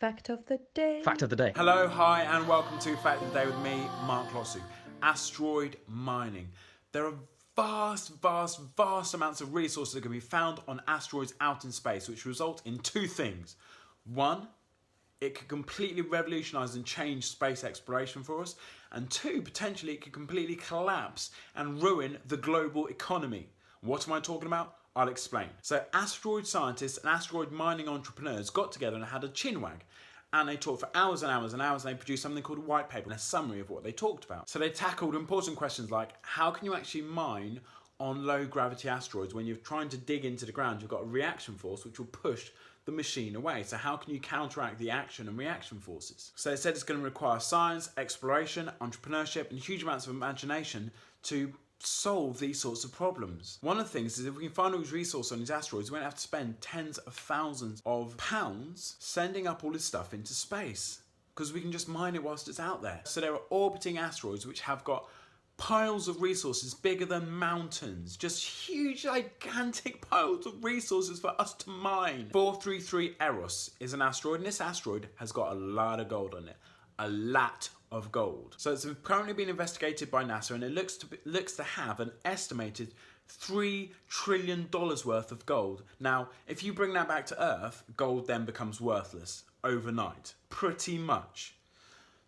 Fact of the day. Fact of the day. Hello, hi, and welcome to Fact of the Day with me, Mark Lotsu. Asteroid mining. There are vast amounts of resources that can be found on asteroids out in space, which result in two things. One, it could completely revolutionise and change space exploration for us. And two, potentially it could completely collapse and ruin the global economy. What am I talking about? I'll explain. So asteroid scientists and asteroid mining entrepreneurs got together and had a chinwag. And they talked for hours and hours and hours, and they produced something called a white paper and a summary of what they talked about. So they tackled important questions like, how can you actually mine on low gravity asteroids when you're trying to dig into the ground? You've got a reaction force which will push the machine away. So how can you counteract the action and reaction forces? So they said it's going to require science, exploration, entrepreneurship, and huge amounts of imagination to solve these sorts of problems. One of the things is if we can find all these resources on these asteroids, we won't have to spend tens of thousands of pounds sending up all this stuff into space, because we can just mine it whilst it's out there. So there are orbiting asteroids which have got piles of resources bigger than mountains, just huge, gigantic piles of resources for us to mine. 433 Eros is an asteroid, and this asteroid has got a lot of gold on it. A lot of gold. So it's currently being investigated by NASA, and it looks to have an estimated $3 trillion worth of gold. Now, if you bring that back to Earth, gold then becomes worthless overnight, pretty much.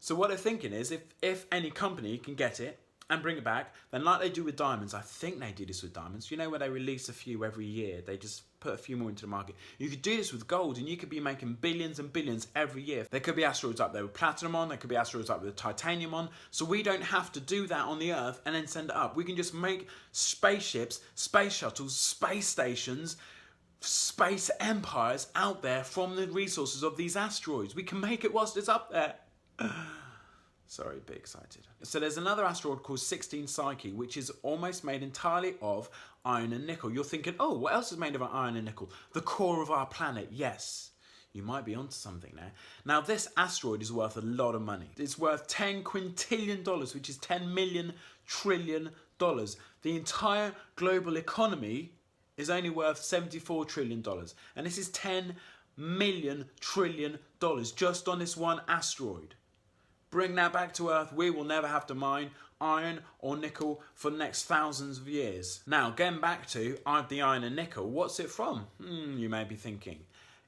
So what they're thinking is if any company can get it and bring it back, then like they do with diamonds, I think they do this with diamonds, you know, where they release a few every year, they just put a few more into the market. You could do this with gold, and you could be making billions and billions every year. There could be asteroids up there with platinum on, there could be asteroids up with titanium on, so we don't have to do that on the Earth and then send it up. We can just make spaceships, space shuttles, space stations, space empires out there from the resources of these asteroids. We can make it whilst it's up there. Sorry, a bit excited. So there's another asteroid called 16 Psyche, which is almost made entirely of iron and nickel. You're thinking, oh, what else is made of iron and nickel? The core of our planet, yes. You might be onto something there. Now, this asteroid is worth a lot of money. It's worth $10 quintillion, which is $10 million trillion. The entire global economy is only worth $74 trillion. And this is $10 million trillion just on this one asteroid. Bring that back to Earth, we will never have to mine iron or nickel for the next thousands of years. Now, getting back to the iron and nickel, what's it from? You may be thinking.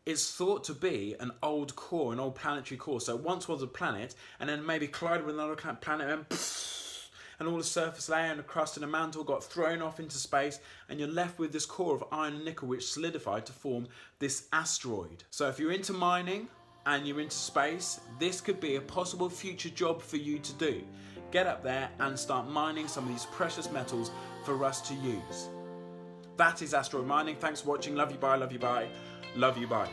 It's thought to be an old core, an old planetary core. So it once was a planet, and then maybe collided with another planet, and all the surface layer and the crust and the mantle got thrown off into space, and you're left with this core of iron and nickel which solidified to form this asteroid. So if you're into mining, and you're into space, this could be a possible future job for you to do. Get up there and start mining some of these precious metals for us to use. That is asteroid mining. Thanks for watching. Love you, bye, love you, bye. Love you, bye.